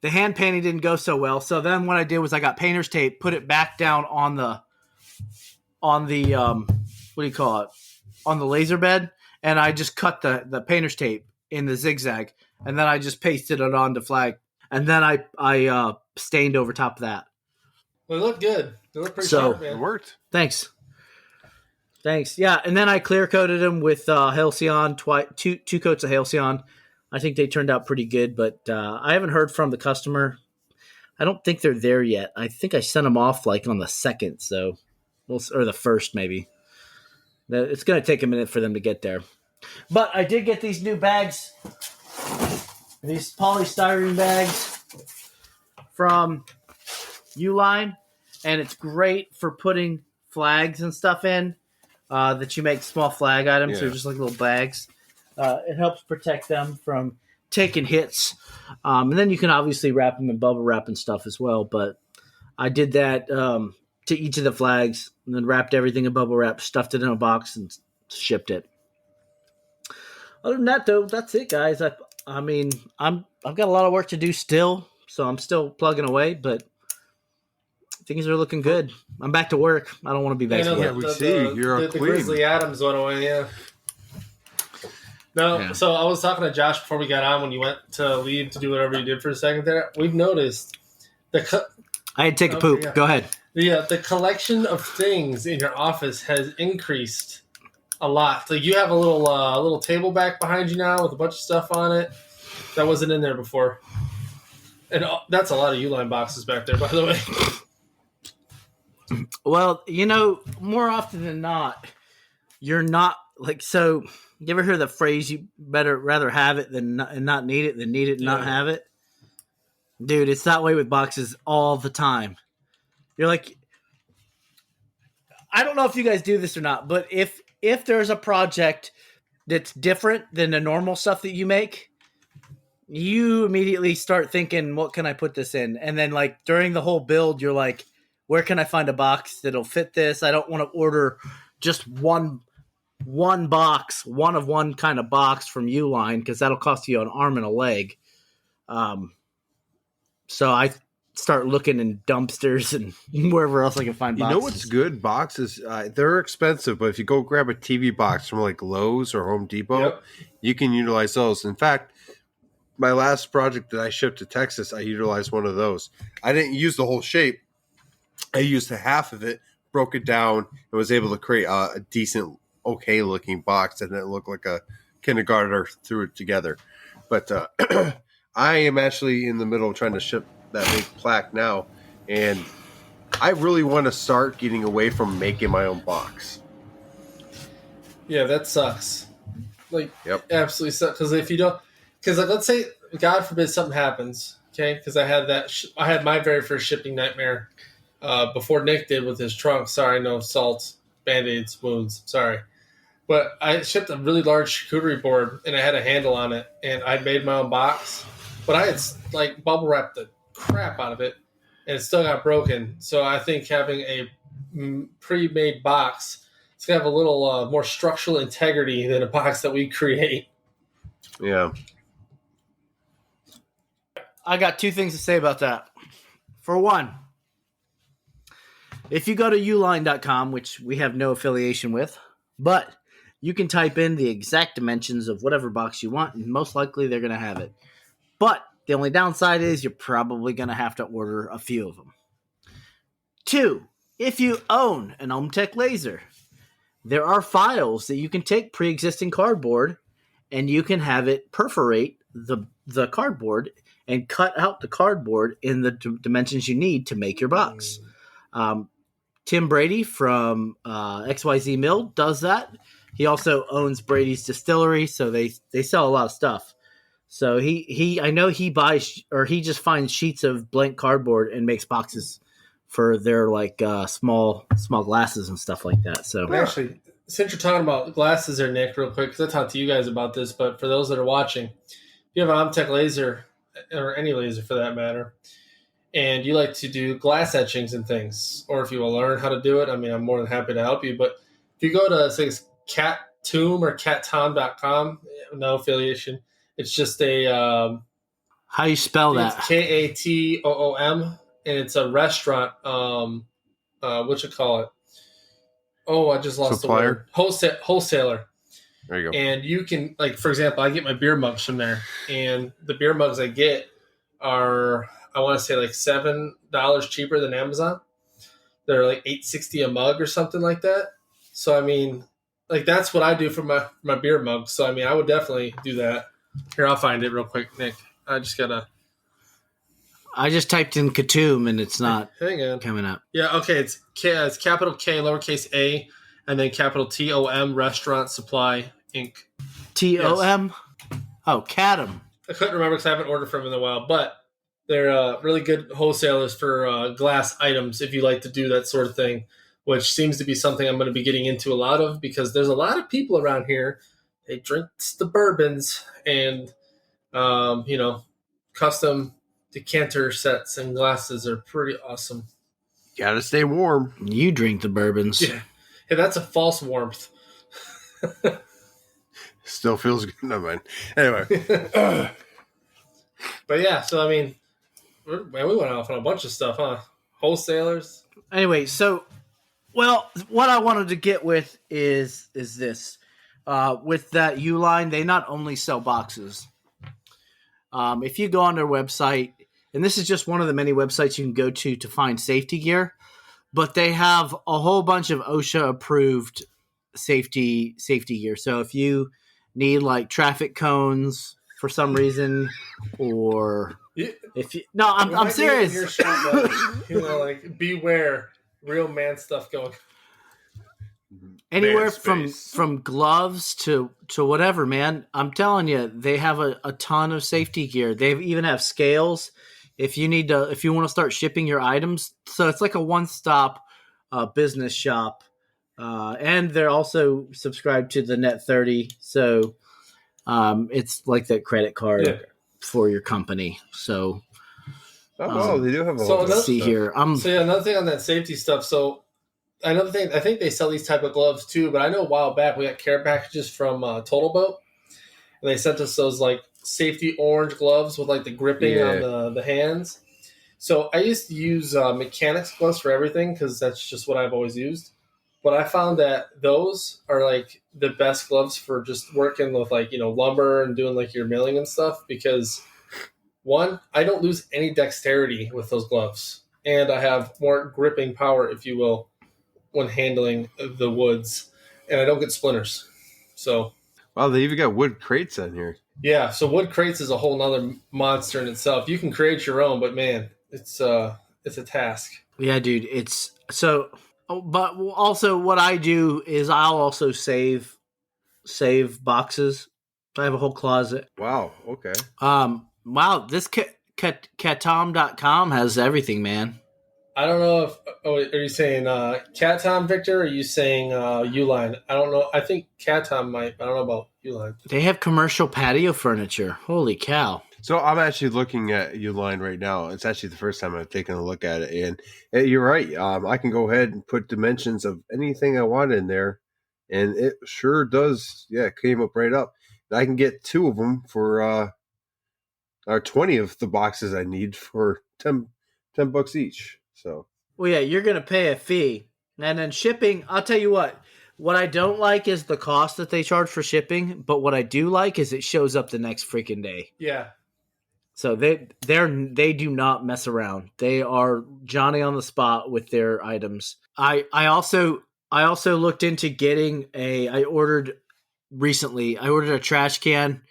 the hand painting didn't go so well. So then what I did was I got painter's tape, put it back down on the what do you call it? On the laser bed, and I just cut the painter's tape in the zigzag, and then I just pasted it onto flag, and then I stained over top of that. Well, it looked good. It looked pretty sharp, man. It worked. Thanks. Yeah, and then I clear coated them with Halcyon, two coats of Halcyon. I think they turned out pretty good, but I haven't heard from the customer. I don't think they're there yet. I think I sent them off like on the 2nd, or the 1st maybe. It's going to take a minute for them to get there. But I did get these new bags, these polystyrene bags from Uline, and it's great for putting flags and stuff in that you make small flag items. Yeah. They're just like little bags. It helps protect them from taking hits. And then you can obviously wrap them in bubble wrap and stuff as well. But I did that to each of the flags, and then wrapped everything in bubble wrap, stuffed it in a box, and shipped it. Other than that, though, that's it, guys. I mean, I've got a lot of work to do still, so I'm still plugging away, but things are looking good. I'm back to work. I don't want to be back to work. We see you're a the queen. Grizzly Adams went away, yeah. No, So I was talking to Josh before we got on when you went to leave to do whatever you did for a second there. We've noticed I had to take a poop. Yeah. Go ahead. The collection of things in your office has increased a lot. Like you have a little table back behind you now with a bunch of stuff on it that wasn't in there before. And that's a lot of Uline boxes back there, by the way. Well, more often than not, you're not like so. You ever hear the phrase, you better rather have it than not need it than need it and not have it? Dude, it's that way with boxes all the time. You're like, I don't know if you guys do this or not, but if there's a project that's different than the normal stuff that you make, you immediately start thinking, what can I put this in? And then like during the whole build, you're like, where can I find a box that'll fit this? I don't want to order just one box, one of one kind of box from Uline, because that'll cost you an arm and a leg. So I start looking in dumpsters and wherever else I can find boxes. You know what's good? Boxes, they're expensive, but if you go grab a TV box from like Lowe's or Home Depot, you can utilize those. In fact, my last project that I shipped to Texas, I utilized one of those. I didn't use the whole shape. I used a half of it, broke it down, and was able to create a decent, okay-looking box, and it looked like a kindergartner threw it together. But I am actually in the middle of trying to ship that big plaque now, and I really want to start getting away from making my own box. Yeah, that sucks. Like, absolutely sucks. Because if you don't, because like, let's say, God forbid, something happens. Okay, because I had I had my very first shipping nightmare before Nick did with his trunk. Sorry, no salt, Band-Aids, wounds. Sorry. But I shipped a really large charcuterie board, and I had a handle on it, and I made my own box. But I had, like, bubble wrapped the crap out of it, and it still got broken. So I think having a pre-made box, it's going to have a little more structural integrity than a box that we create. Yeah. I got two things to say about that. For one, if you go to uline.com, which we have no affiliation with, but you can type in the exact dimensions of whatever box you want, and most likely they're going to have it. But the only downside is you're probably going to have to order a few of them. Two, if you own an OMTech Laser, there are files that you can take pre-existing cardboard, and you can have it perforate the cardboard and cut out the cardboard in the dimensions you need to make your box. Tim Brady from XYZ Mill does that. He also owns Bradys Distillery, so they sell a lot of stuff. So I know he buys, or he just finds sheets of blank cardboard and makes boxes for their like small glasses and stuff like that. So Actually, since you're talking about glasses there, Nick, real quick, because I talked to you guys about this, but for those that are watching, if you have an OMTech Laser, or any laser for that matter, and you like to do glass etchings and things, or if you will learn how to do it, I mean, I'm more than happy to help you. But if you go to, say, it's Katom or Katom.com, no affiliation, it's just a... How you spell that? It's Katom, and it's a restaurant, what you call it? Oh, I just lost Supplier? the word. Wholesaler. There you go. And you can, like, for example, I get my beer mugs from there, and the beer mugs I get are, I want to say, like $7 cheaper than Amazon. They're like $8.60 a mug or something like that. So I mean, like, that's what I do for my beer mugs. So I mean, I would definitely do that. Here, I'll find it real quick, Nick. I just typed in Katom and it's not hang on. coming up. Yeah, okay. It's capital K, lowercase a, and then capital TOM, Restaurant Supply Inc. TOM? Yes. Oh, Katom. I couldn't remember because I haven't ordered from them in a while, but they're really good wholesalers for glass items if you like to do that sort of thing, which seems to be something I'm going to be getting into a lot of because there's a lot of people around here. They drink the bourbons and, custom decanter sets and glasses are pretty awesome. Gotta stay warm. You drink the bourbons. Yeah. Hey, that's a false warmth. Still feels good. No, mind. Anyway. But yeah, so I mean, man, we went off on a bunch of stuff, huh? Wholesalers. Anyway, so, well, what I wanted to get with is this. With that Uline, they not only sell boxes. If you go on their website, and this is just one of the many websites you can go to find safety gear, but they have a whole bunch of OSHA approved safety gear. So if you need like traffic cones for some reason, or if you I'm serious. Your shirt, like beware, real man stuff going. Anywhere from gloves to whatever, man. I'm telling you, they have a ton of safety gear. They even have scales if you want to start shipping your items. So it's like a one-stop business shop. And they're also subscribed to the Net 30. So it's like that credit card for your company. So they do have a let's see here. Another thing on that safety stuff. So another thing, I think they sell these type of gloves too, but I know a while back we got care packages from Totalboat, and they sent us those like safety orange gloves with like the gripping on the hands. So I used to use mechanics gloves for everything because that's just what I've always used. But I found that those are like the best gloves for just working with like, lumber and doing like your milling and stuff because one, I don't lose any dexterity with those gloves, and I have more gripping power, if you will, when handling the woods, and I don't get splinters. So, wow, they even got wood crates on here. Yeah, so wood crates is a whole nother monster in itself. You can create your own, but man, it's a task. Yeah, dude, it's so. But also, what I do is I'll also save boxes. I have a whole closet. Wow. Okay. Wow, this Katom.com has everything, man. I don't know if are you saying Katom, Victor, or are you saying Uline? I don't know. I think Katom might. I don't know about Uline. They have commercial patio furniture. Holy cow. So I'm actually looking at Uline right now. It's actually the first time I've taken a look at it. And you're right. I can go ahead and put dimensions of anything I want in there. And it sure does. Yeah, it came up right up. And I can get 2 of them for or 20 of the boxes I need for $10 each. So, well, yeah, you're going to pay a fee. And then shipping, I'll tell you what I don't like is the cost that they charge for shipping, but what I do like is it shows up the next freaking day. Yeah. So they do not mess around. They are Johnny on the spot with their items. I also looked into getting I ordered a trash can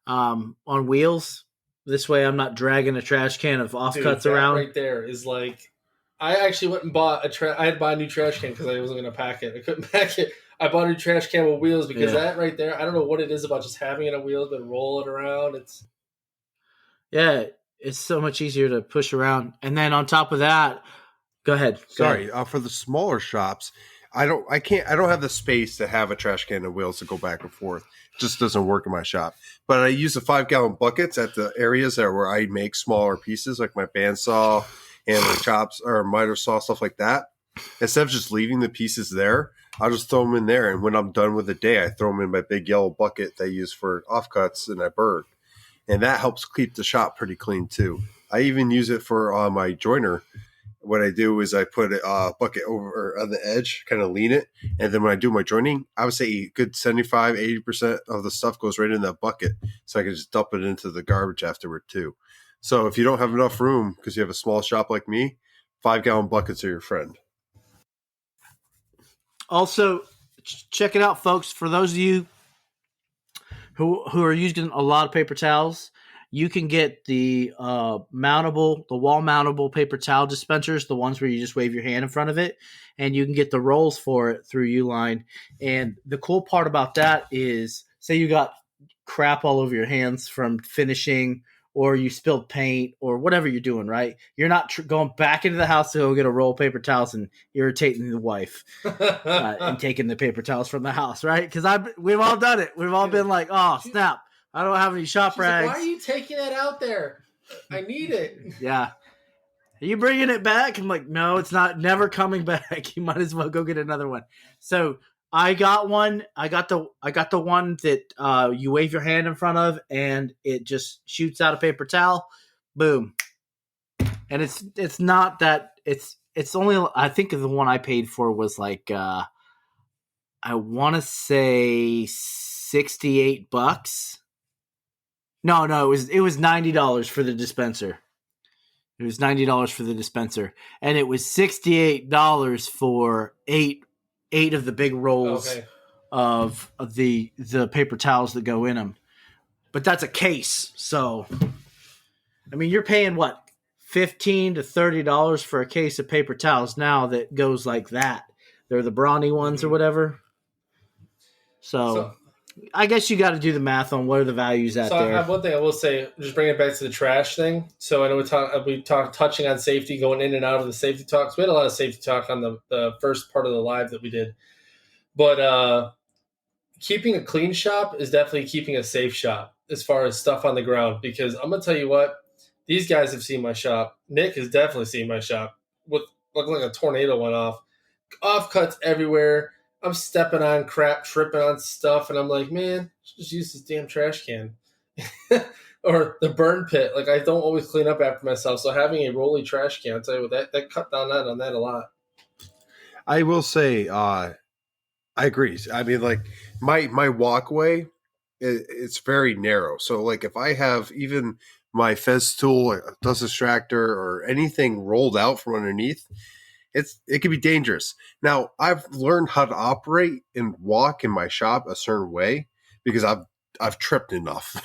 on wheels. This way I'm not dragging a trash can of offcuts around. Right there is like, I actually went and bought I had to buy a new trash can because I wasn't going to pack it. I couldn't pack it. I bought a new trash can with wheels because that right there, I don't know what it is about just having it on wheels and roll it around. It's so much easier to push around. And then on top of that, go ahead. Sorry, for the smaller shops, I don't have the space to have a trash can and wheels to go back and forth. It just doesn't work in my shop. But I use the 5-gallon buckets at the areas where I make smaller pieces, like my bandsaw and my chops or miter saw, stuff like that. Instead of just leaving the pieces there, I'll just throw them in there. And when I'm done with the day, I throw them in my big yellow bucket that I use for offcuts, and I burn. And that helps keep the shop pretty clean too. I even use it for my joiner. What I do is I put a bucket over on the edge, kind of lean it. And then when I do my joining, I would say a good 75-80% of the stuff goes right in that bucket. So I can just dump it into the garbage afterward too. So if you don't have enough room because you have a small shop like me, 5-gallon buckets are your friend. Also, check it out, folks. For those of you who are using a lot of paper towels, you can get the wall mountable paper towel dispensers, the ones where you just wave your hand in front of it, and you can get the rolls for it through Uline. And the cool part about that is, say you got crap all over your hands from finishing, or you spilled paint, or whatever you're doing, right? You're not going back into the house to go get a roll of paper towels and irritating the wife and taking the paper towels from the house, right? Because we've all done it. We've all been like, oh, snap, I don't have any shop rags. Like, why are you taking that out there? I need it. Yeah. Are you bringing it back? I'm like, no, it's not. Never coming back. You might as well go get another one. So I got one. I got the one that you wave your hand in front of, and it just shoots out a paper towel. Boom. And it's not that it's only, I think the one I paid for was like I want to say $68. No, it was $90 for the dispenser. It was $90 for the dispenser, and it was $68 for eight of the big rolls of the paper towels that go in them. But that's a case, so I mean, you're paying what, $15 to $30 for a case of paper towels now that goes like that. They're the brawny ones or whatever. So I guess you got to do the math on what are the values out there. One thing I will say, just bring it back to the trash thing. So I know we talked touching on safety, going in and out of the safety talks. We had a lot of safety talk on the first part of the live that we did. But keeping a clean shop is definitely keeping a safe shop as far as stuff on the ground. Because I'm going to tell you what, these guys have seen my shop. Nick has definitely seen my shop. With looking like a tornado went off. Offcuts everywhere. I'm stepping on crap, tripping on stuff, and I'm like, man, just use this damn trash can. Or the burn pit. Like, I don't always clean up after myself, so having a rolly trash can, I'll tell you what, that cut down on that a lot. I will say, I agree. I mean, like, my walkway, it's very narrow. So, like, if I have even my fez tool, a dust extractor, or anything rolled out from underneath, it can be dangerous. Now, I've learned how to operate and walk in my shop a certain way because I've tripped enough.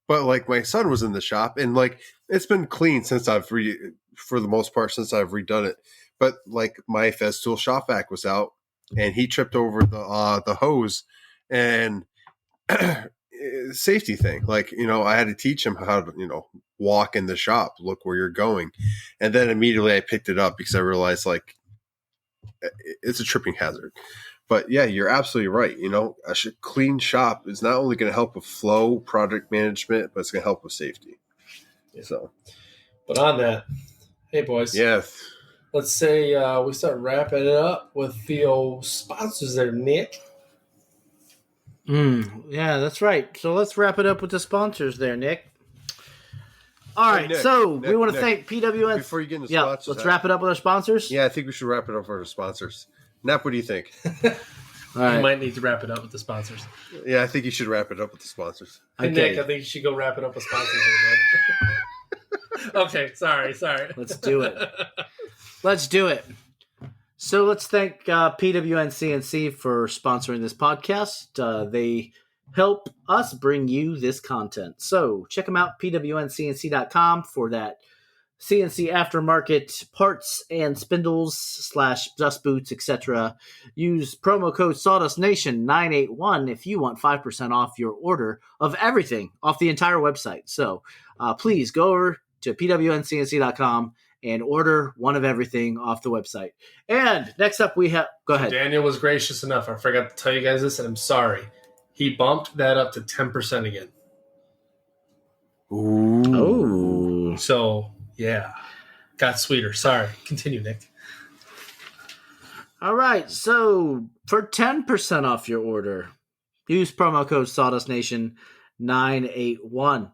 But like, my son was in the shop, and like, it's been clean since for the most part since I've redone it. But like, my Festool shop vac was out, and he tripped over the hose, and safety thing. Like, I had to teach him how to walk in the shop, look where you're going. And then immediately I picked it up because I realized, like, it's a tripping hazard. But yeah, you're absolutely right. A clean shop is not only going to help with flow, project management, but it's going to help with safety. Yeah. So, but on that, hey boys, yes, let's say we start wrapping it up with the old sponsors there, Nick. Yeah, that's right. So let's wrap it up with the sponsors there, Nick. All right, Nick, we want to thank PWN. Before you get into sponsors, let's wrap it up with our sponsors. Yeah, I think we should wrap it up with our sponsors. Nap, what do you think? All right. You might need to wrap it up with the sponsors. Yeah, I think you should wrap it up with the sponsors. Hey, okay. Nick, I think you should go wrap it up with sponsors. Okay, sorry. Let's do it. So let's thank PWN CNC for sponsoring this podcast. They help us bring you this content. So check them out, pwncnc.com, for that CNC aftermarket parts and spindles / dust boots, etc. Use promo code SAWDUSTNATION981 if you want 5% off your order of everything off the entire website. So please go over to pwncnc.com and order one of everything off the website. And next up, we have... Go ahead. Daniel was gracious enough. I forgot to tell you guys this, and I'm sorry. He bumped that up to 10% again. Ooh. Oh. So, yeah. Got sweeter. Sorry. Continue, Nick. All right. So for 10% off your order, use promo code SAWDUSTNATION981.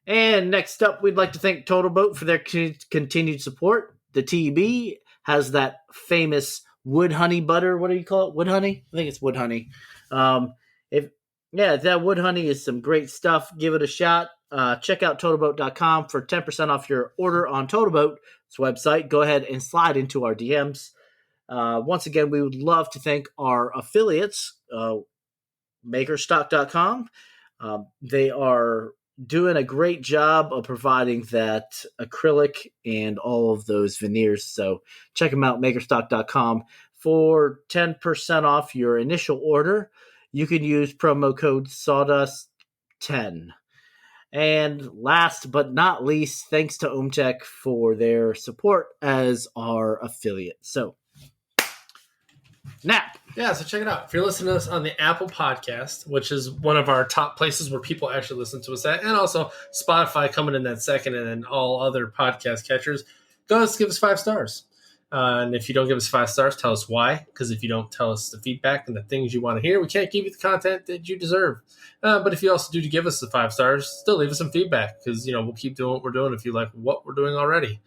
And next up, we'd like to thank Totalboat for their continued support. The TB has that famous wood honey butter. What do you call it? Wood honey? I think it's wood honey. That wood honey is some great stuff. Give it a shot. Check out Totalboat.com for 10% off your order on Totalboat's website. Go ahead and slide into our DMs. Once again, we would love to thank our affiliates, Makerstock.com. They are doing a great job of providing that acrylic and all of those veneers. So check them out, Makerstock.com. For 10% off your initial order, you can use promo code SAWDUST10. And last but not least, thanks to OMTech for their support as our affiliate. So, Nap. Yeah, so check it out. If you're listening to us on the Apple Podcast, which is one of our top places where people actually listen to us at, and also Spotify coming in that second, and then all other podcast catchers, go ahead and give us 5 stars. And if you don't give us 5 stars, tell us why. Because if you don't tell us the feedback and the things you want to hear, we can't give you the content that you deserve. But if you also do give us the 5 stars, still leave us some feedback. Because, we'll keep doing what we're doing if you like what we're doing already.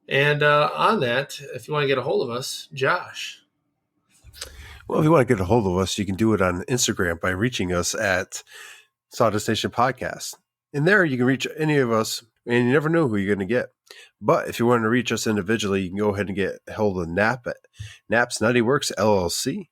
And on that, if you want to get a hold of us, Josh. Well, if you want to get a hold of us, you can do it on Instagram by reaching us at Sawdust Nation Podcast. In there, you can reach any of us, and you never know who you're going to get. But if you want to reach us individually, you can go ahead and get a hold of Nap at Nap's Nutty Works LLC,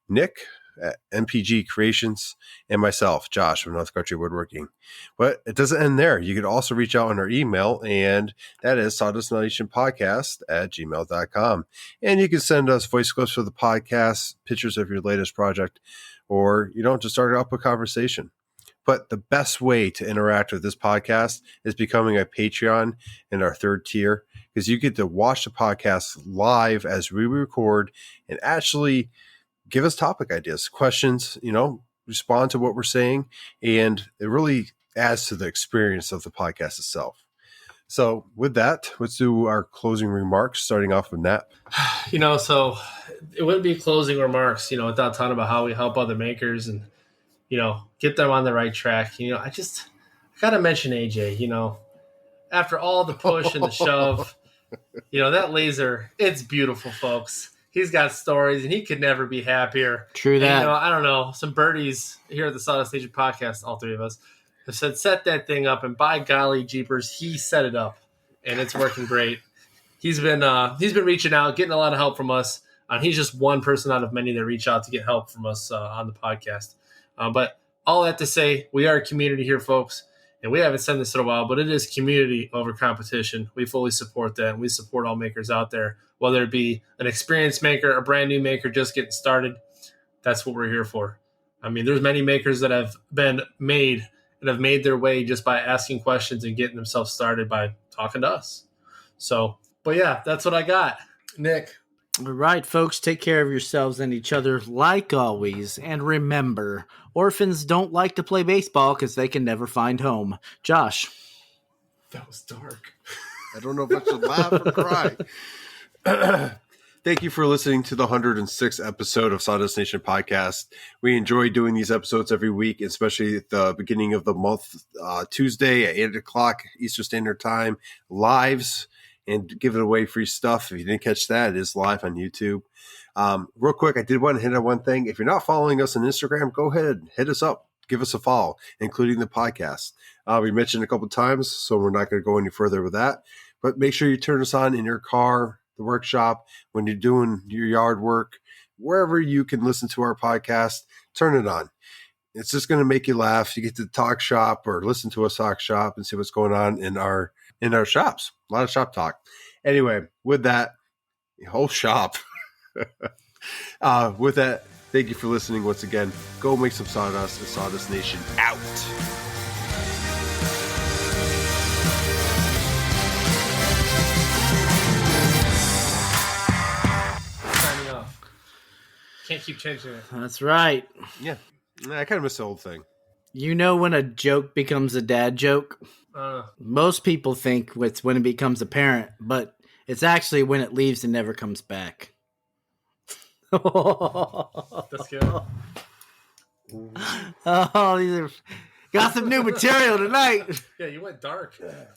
Nick at MPG Creations, and myself, Josh from North Country Woodworking. But it doesn't end there. You can also reach out on our email, and that is sawdustnationpodcast@gmail.com. And you can send us voice clips for the podcast, pictures of your latest project, or just start up a conversation. But the best way to interact with this podcast is becoming a Patreon in our 3rd tier, because you get to watch the podcast live as we record and actually give us topic ideas, questions, respond to what we're saying. And it really adds to the experience of the podcast itself. So with that, let's do our closing remarks, starting off with Nat. So it wouldn't be closing remarks, without talking about how we help other makers and, get them on the right track. I got to mention AJ, after all the push and the shove, that laser, it's beautiful, folks. He's got stories, and he could never be happier. True that. And, I don't know, some birdies here at the Sawdust Nation Podcast, all 3 of us, have said, set that thing up, and by golly jeepers, he set it up, and it's working great. He's been reaching out, getting a lot of help from us, and he's just one person out of many that reach out to get help from us on the podcast. But all that to say, we are a community here, folks, and we haven't said this in a while, but it is community over competition. We fully support that, and we support all makers out there, whether it be an experienced maker, a brand new maker just getting started. That's what we're here for. There's many makers that have been made and have made their way just by asking questions and getting themselves started by talking to us. So, but yeah, that's what I got. Nick. All right, folks, take care of yourselves and each other like always. And remember, orphans don't like to play baseball because they can never find home. Josh. That was dark. I don't know if I should laugh or cry. Thank you for listening to the 106th episode of Sawdust Nation Podcast. We enjoy doing these episodes every week, especially at the beginning of the month, Tuesday at 8 o'clock Eastern Standard Time, lives, and giving away free stuff. If you didn't catch that, it is live on YouTube. Real quick, I did want to hit on one thing. If you're not following us on Instagram, go ahead, hit us up. Give us a follow, including the podcast. We mentioned a couple of times, so we're not going to go any further with that. But make sure you turn us on in your car, the workshop, when you're doing your yard work, wherever you can listen to our podcast, turn it on. It's just going to make you laugh. You get to talk shop or listen to us talk shop and see what's going on in our shops. A lot of shop talk. Anyway, with that, whole shop. With that, thank you for listening once again. Go make some sawdust, and Sawdust Nation out. Can't keep changing it. That's right. Yeah. I kind of miss the old thing. You know when a joke becomes a dad joke? Most people think it's when it becomes a parent, but it's actually when it leaves and never comes back. That's good. Oh, these are got some new material tonight. Yeah, you went dark.